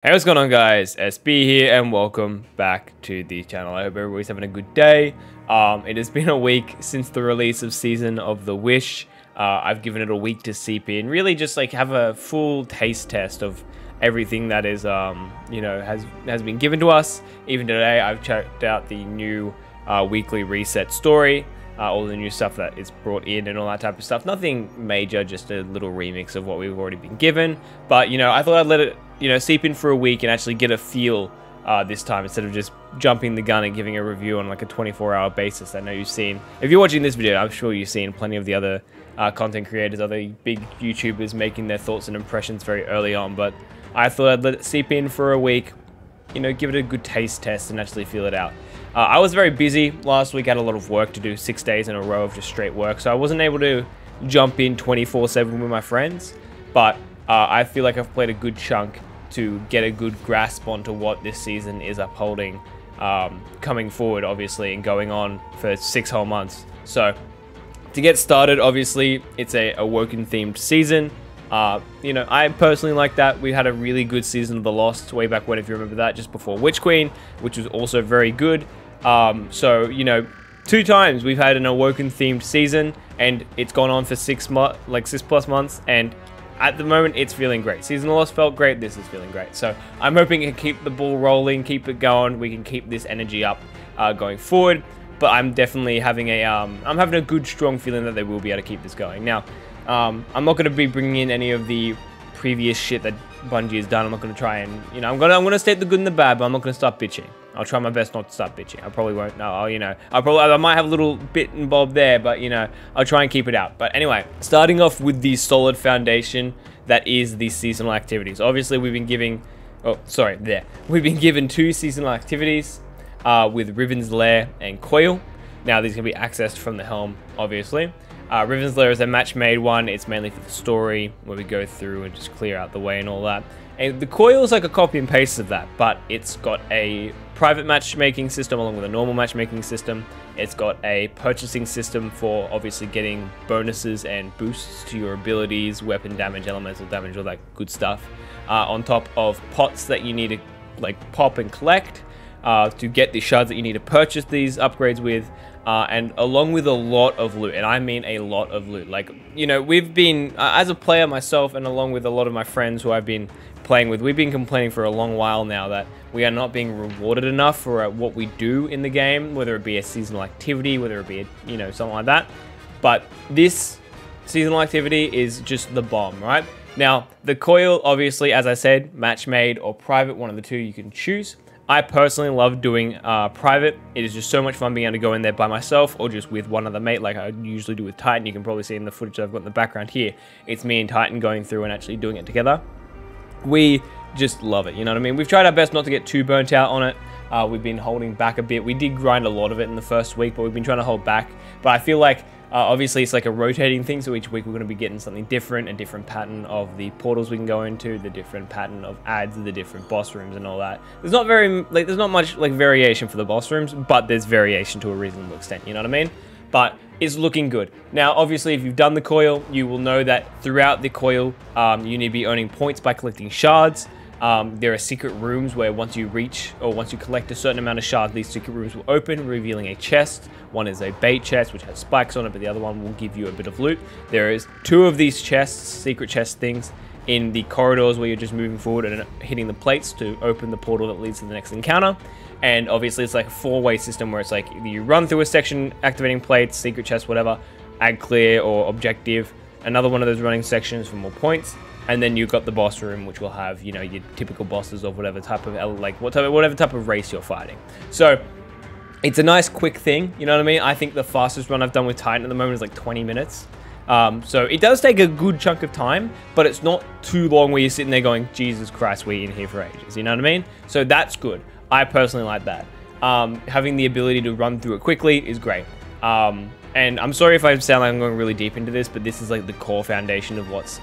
Hey, what's going on, guys? SB here and welcome back to the channel. I hope everybody's having a good day. It has been a week since the release of Season of the Wish. I've given it a week to seep in, really just like have a full taste test of everything that is has been given to us. Even today I've checked out the new weekly reset story, all the new stuff that is brought in and all that type of stuff. Nothing major, just a little remix of what we've already been given. But I thought I'd let it seep in for a week and actually get a feel this time, instead of just jumping the gun and giving a review on like a 24-hour basis. I know you've seen, if you're watching this video, I'm sure you've seen plenty of the other content creators, other big YouTubers making their thoughts and impressions very early on, but I thought I'd let it seep in for a week, give it a good taste test and actually feel it out. I was very busy last week, had a lot of work to do, 6 days in a row of just straight work, so I wasn't able to jump in 24/7 with my friends, but I feel like I've played a good chunk to get a good grasp onto what this season is upholding, coming forward, obviously, and going on for 6 whole months. So, to get started, obviously, it's a Awoken themed season. I personally like that. We had a really good Season of the Lost way back when, if you remember that, just before Witch Queen, which was also very good. So, 2 times we've had an Awoken themed season, and it's gone on for 6+ months, and at the moment, it's feeling great. Season of the Lost felt great. This is feeling great. So I'm hoping to keep the ball rolling, keep it going. We can keep this energy up going forward. But I'm definitely having a good, strong feeling that they will be able to keep this going. Now, I'm not going to be bringing in any of the previous shit that Bungie has done. I'm not going to try and, I'm going to state the good and the bad, but I'm not going to start bitching. I'll try my best not to start bitching. I probably won't. No, I might have a little bit and bob there, but I'll try and keep it out. But anyway, starting off with the solid foundation that is the seasonal activities. Obviously, we've been given 2 seasonal activities with Riven's Lair and Coil. Now, these can be accessed from the helm, obviously. Riven's Lair is a match-made one. It's mainly for the story, where we go through and just clear out the way and all that. And the Coil is like a copy and paste of that, but it's got a private matchmaking system along with a normal matchmaking system. It's got a purchasing system for obviously getting bonuses and boosts to your abilities, weapon damage, elemental damage, all that good stuff. On top of pots that you need to pop and collect to get the shards that you need to purchase these upgrades with. And along with a lot of loot, and I mean a lot of loot. We've been, as a player myself, and along with a lot of my friends who I've been playing with, we've been complaining for a long while now that we are not being rewarded enough for what we do in the game, whether it be a seasonal activity, whether it be something like that. But this seasonal activity is just the bomb, right? Now, the Coil, obviously, as I said, match made or private, one of the two you can choose. I personally love doing private. It is just so much fun being able to go in there by myself or just with one other mate, like I usually do with Titan. You can probably see in the footage that I've got in the background here. It's me and Titan going through and actually doing it together. We just love it, you know what I mean? We've tried our best not to get too burnt out on it. We've been holding back a bit. We did grind a lot of it in the first week, but we've been trying to hold back. But I feel like obviously, it's like a rotating thing, so each week we're going to be getting something different, a different pattern of the portals we can go into, the different pattern of ads, the different boss rooms and all that. There's not much variation for the boss rooms, but there's variation to a reasonable extent, you know what I mean? But it's looking good. Now, obviously, if you've done the Coil, you will know that throughout the Coil, you need to be earning points by collecting shards. There are secret rooms where once you reach or once you collect a certain amount of shards, these secret rooms will open, revealing a chest. One is a bait chest, which has spikes on it, but the other one will give you a bit of loot. There is 2 of these chests, secret chest things, in the corridors where you're just moving forward and hitting the plates to open the portal that leads to the next encounter. And obviously, it's like a 4-way system where it's like either you run through a section, activating plates, secret chest, whatever, add clear or objective, another one of those running sections for more points. And then you've got the boss room, which will have, your typical bosses of whatever type of, whatever type of race you're fighting. So, it's a nice quick thing, you know what I mean? I think the fastest run I've done with Titan at the moment is like 20 minutes. So, it does take a good chunk of time, but it's not too long where you're sitting there going, Jesus Christ, we're in here for ages, you know what I mean? So, that's good. I personally like that. Having the ability to run through it quickly is great. And I'm sorry if I sound like I'm going really deep into this, but this is like the core foundation of what's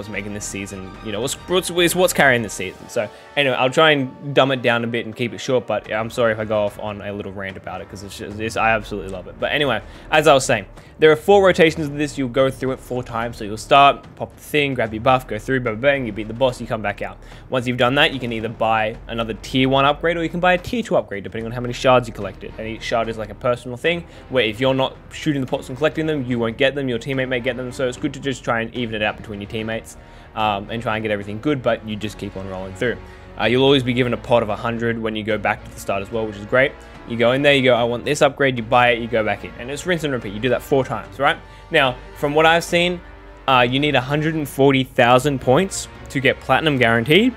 making this season, you know, what's carrying this season. So anyway, I'll try and dumb it down a bit and keep it short, but I'm sorry if I go off on a little rant about it, because I absolutely love it. But anyway, as I was saying, there are 4 rotations of this. You'll go through it 4 times. So you'll start, pop the thing, grab your buff, go through, bang, bang, you beat the boss, you come back out. Once you've done that, you can either buy another tier 1 upgrade, or you can buy a tier 2 upgrade, depending on how many shards you collected. And each shard is like a personal thing, where if you're not shooting the pots and collecting them, you won't get them, your teammate may get them. So it's good to just try and even it out between your teammates, and try and get everything good, but you just keep on rolling through. You'll always be given a pot of 100 when you go back to the start as well, which is great. You go in there, you go, I want this upgrade, you buy it, you go back in. And it's rinse and repeat. You do that 4 times, right? Now, from what I've seen, you need 140,000 points to get platinum guaranteed,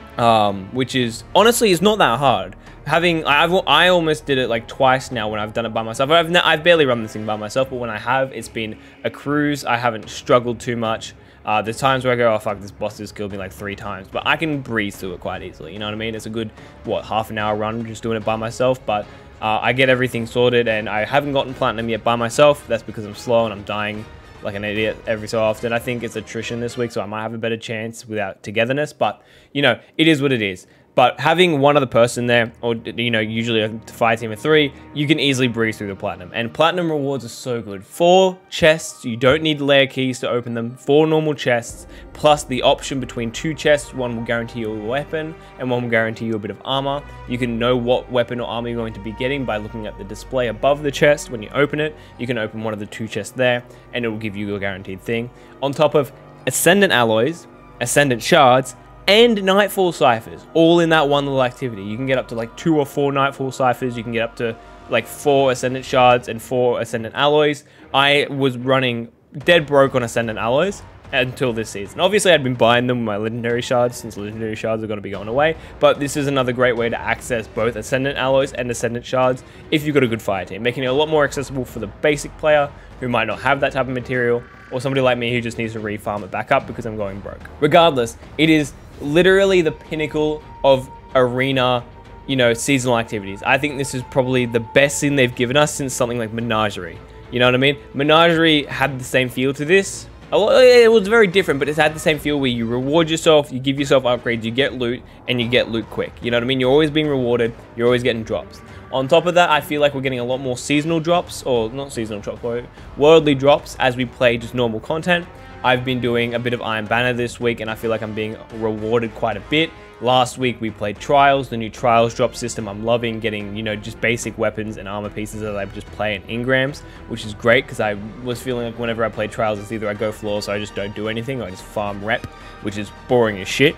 which is, honestly, is not that hard. I almost did it like twice now when I've done it by myself. I've barely run this thing by myself, but when I have, it's been a cruise. I haven't struggled too much. There's times where I go, oh fuck, this boss has killed me like 3 times, but I can breeze through it quite easily, you know what I mean? It's a good, what, half an hour run just doing it by myself, but I get everything sorted, and I haven't gotten platinum yet by myself. That's because I'm slow and I'm dying like an idiot every so often. I think it's attrition this week, so I might have a better chance without togetherness, but, you know, it is what it is. But having one other person there, or, you know, usually a fire team of 3, you can easily breeze through the platinum. And platinum rewards are so good. 4 chests, you don't need layer keys to open them. 4 normal chests, plus the option between 2 chests. One will guarantee you a weapon, and one will guarantee you a bit of armor. You can know what weapon or armor you're going to be getting by looking at the display above the chest. When you open it, you can open one of the 2 chests there, and it will give you your guaranteed thing. On top of Ascendant alloys, Ascendant shards, and Nightfall ciphers, all in that one little activity. You can get up to like 2 or 4 Nightfall ciphers. You can get up to like 4 Ascendant shards and 4 Ascendant alloys. I was running dead broke on Ascendant alloys until this season. Obviously, I'd been buying them with my Legendary shards, since Legendary shards are going to be going away, but this is another great way to access both Ascendant alloys and Ascendant shards if you've got a good fire team, making it a lot more accessible for the basic player who might not have that type of material, or somebody like me who just needs to refarm it back up because I'm going broke. Regardless, it is literally the pinnacle of arena, you know, seasonal activities. I think this is probably the best thing they've given us since something like Menagerie. You know what I mean? Menagerie had the same feel to this. It was very different, but it had the same feel where you reward yourself, you give yourself upgrades, you get loot, and you get loot quick. You know what I mean? You're always being rewarded, you're always getting drops. On top of that, I feel like we're getting a lot more seasonal drops, or not seasonal drops, but worldly drops as we play just normal content. I've been doing a bit of Iron Banner this week, and I feel like I'm being rewarded quite a bit. Last week we played Trials, the new Trials drop system. I'm loving getting, you know, just basic weapons and armor pieces that I just play in engrams, which is great because I was feeling like whenever I play Trials, it's either I go floors or I just don't do anything, or I just farm rep, which is boring as shit.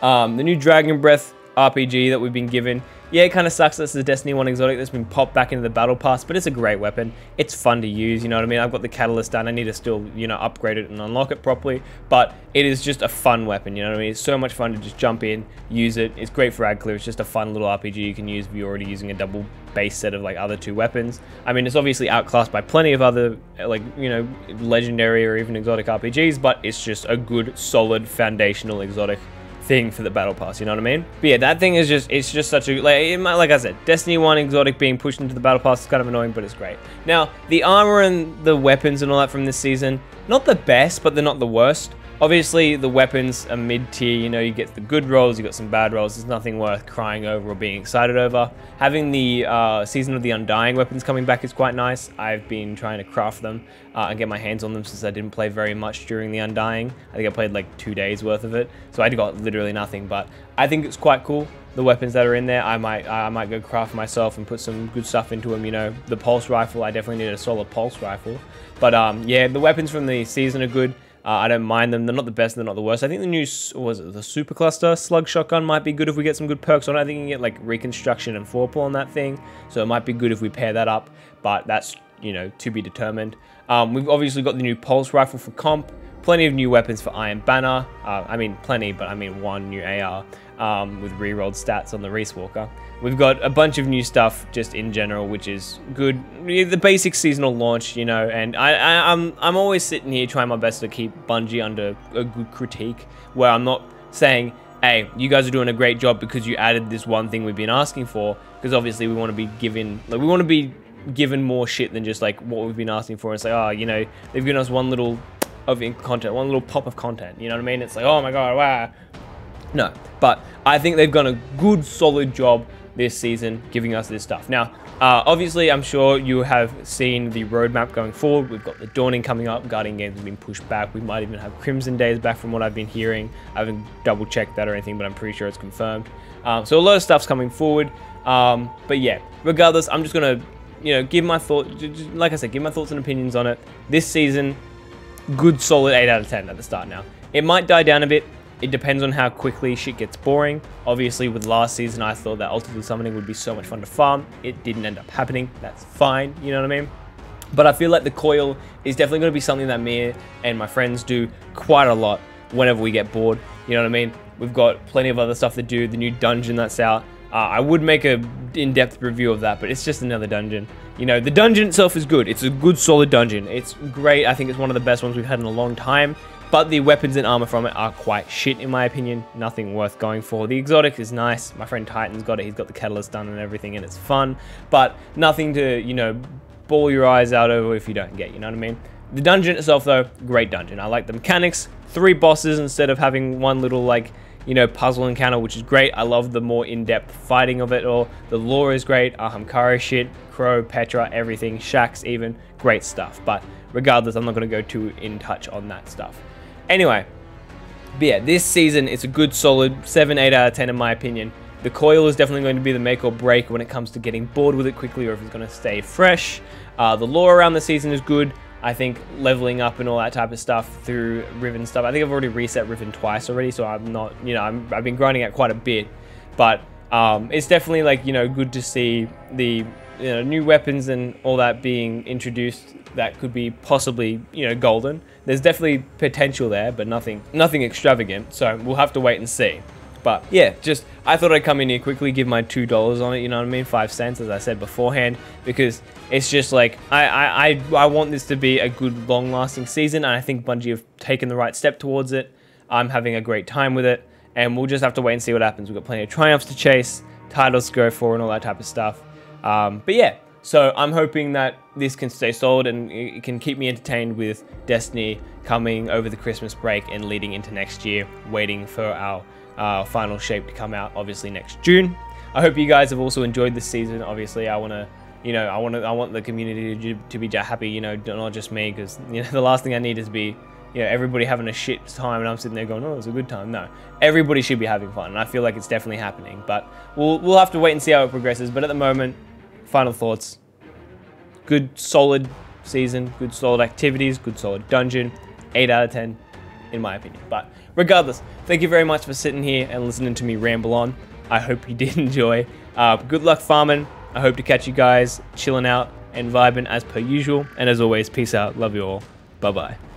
The new Dragon Breath RPG that we've been given. Yeah, it kind of sucks that it's the Destiny 1 exotic that's been popped back into the battle pass, but it's a great weapon. It's fun to use, you know what I mean? I've got the catalyst done. I need to still, you know, upgrade it and unlock it properly, but it is just a fun weapon, you know what I mean? It's so much fun to just jump in, use it. It's great for ad clear. It's just a fun little RPG you can use if you're already using a double base set of like other 2 weapons. I mean, it's obviously outclassed by plenty of other, like, you know, legendary or even exotic RPGs, but it's just a good, solid, foundational exotic thing for the battle pass, you know what I mean? But yeah, that thing is just, it's just such a, like I said, Destiny 1 exotic being pushed into the battle pass is kind of annoying, but it's great. Now, the armor and the weapons and all that from this season, not the best, but they're not the worst. Obviously, the weapons are mid-tier, you know, you get the good rolls, you got some bad rolls, there's nothing worth crying over or being excited over. Having the Season of the Undying weapons coming back is quite nice. I've been trying to craft them and get my hands on them since I didn't play very much during the Undying. I think I played like 2 days worth of it, so I got literally nothing, but I think it's quite cool. The weapons that are in there, I might go craft myself and put some good stuff into them, you know. The pulse rifle, I definitely need a solid pulse rifle. But yeah, the weapons from the season are good. I don't mind them. They're not the best, they're not the worst. I think the new, was it the Super Cluster Slug Shotgun might be good if we get some good perks on it. I think you can get like Reconstruction and Forepull on that thing, so it might be good if we pair that up, but that's, you know, to be determined. We've obviously got the new Pulse Rifle for comp, plenty of new weapons for Iron Banner. I mean plenty, but I mean 1 new AR with rerolled stats on the Reese Walker. We've got a bunch of new stuff just in general, which is good. The basic seasonal launch, you know, and I'm always sitting here trying my best to keep Bungie under a good critique, where I'm not saying, hey, you guys are doing a great job because you added this one thing we've been asking for, because obviously we want to be given, like, we want to be given more shit than just like what we've been asking for. It's like, oh, you know, they've given us one little of content, one little pop of content, you know what I mean? It's like, oh my god, wow. No, but I think they've done a good solid job this season giving us this stuff. Now, obviously, I'm sure you have seen the roadmap going forward. We've got the Dawning coming up. Guardian games have been pushed back. We might even have Crimson Days back from what I've been hearing. I haven't double checked that or anything, but I'm pretty sure it's confirmed. So a lot of stuff's coming forward. But yeah, regardless, I'm just gonna, you know, give my thoughts. Like I said, give my thoughts and opinions on it. This season, good solid 8 out of 10 at the start. Now it might die down a bit. It depends on how quickly shit gets boring. Obviously, with last season, I thought that Ultimate Summoning would be so much fun to farm. It didn't end up happening. That's fine, you know what I mean? But I feel like the coil is definitely going to be something that me and my friends do quite a lot whenever we get bored. You know what I mean? We've got plenty of other stuff to do. The new dungeon that's out. I would make a in-depth review of that, but it's just another dungeon. You know, the dungeon itself is good. It's a good, solid dungeon. It's great. I think it's one of the best ones we've had in a long time. But the weapons and armor from it are quite shit, in my opinion. Nothing worth going for. The exotic is nice. My friend Titan's got it. He's got the catalyst done and everything, and it's fun. But nothing to, you know, bawl your eyes out over if you don't get, you know what I mean? The dungeon itself, though, great dungeon. I like the mechanics. 3 bosses instead of having one little, like, you know, puzzle encounter, which is great. I love the more in-depth fighting of it all. The lore is great. Ahamkara shit, Crow, Petra, everything. Shaxx even. Great stuff. But regardless, I'm not going to go too in touch on that stuff. Anyway, but yeah, this season, it's a good solid 7, 8 out of 10 in my opinion. The coil is definitely going to be the make or break when it comes to getting bored with it quickly or if it's going to stay fresh. The lore around the season is good. I think leveling up and all that type of stuff through Riven stuff. I think I've already reset Riven twice already, so I'm not, you know, I've been grinding out quite a bit. But it's definitely, like, you know, good to see the, you know, new weapons and all that being introduced that could be possibly, you know, golden. There's definitely potential there, but nothing extravagant. So we'll have to wait and see. But yeah, just I thought I'd come in here quickly, give my $2 on it, you know what I mean, 5 cents, as I said beforehand, because it's just like I want this to be a good, long-lasting season, and I think Bungie have taken the right step towards it. I'm having a great time with it, and we'll just have to wait and see what happens. We've got plenty of triumphs to chase, titles to go for, and all that type of stuff. But yeah. So I'm hoping that this can stay solid and it can keep me entertained with Destiny coming over the Christmas break and leading into next year, waiting for our final shape to come out, obviously next June. I hope you guys have also enjoyed this season. Obviously, I want to, you know, I want the community to be happy, you know, not just me, because, you know, the last thing I need is be, you know, everybody having a shit time and I'm sitting there going, oh, it was a good time. No, everybody should be having fun, and I feel like it's definitely happening. But we'll have to wait and see how it progresses. But at the moment, final thoughts. Good solid season, good solid activities, good solid dungeon, 8 out of 10 in my opinion. But regardless, thank you very much for sitting here and listening to me ramble on. I hope you did enjoy. Good luck farming. I hope to catch you guys chilling out and vibing as per usual. And as always, peace out. Love you all. Bye bye.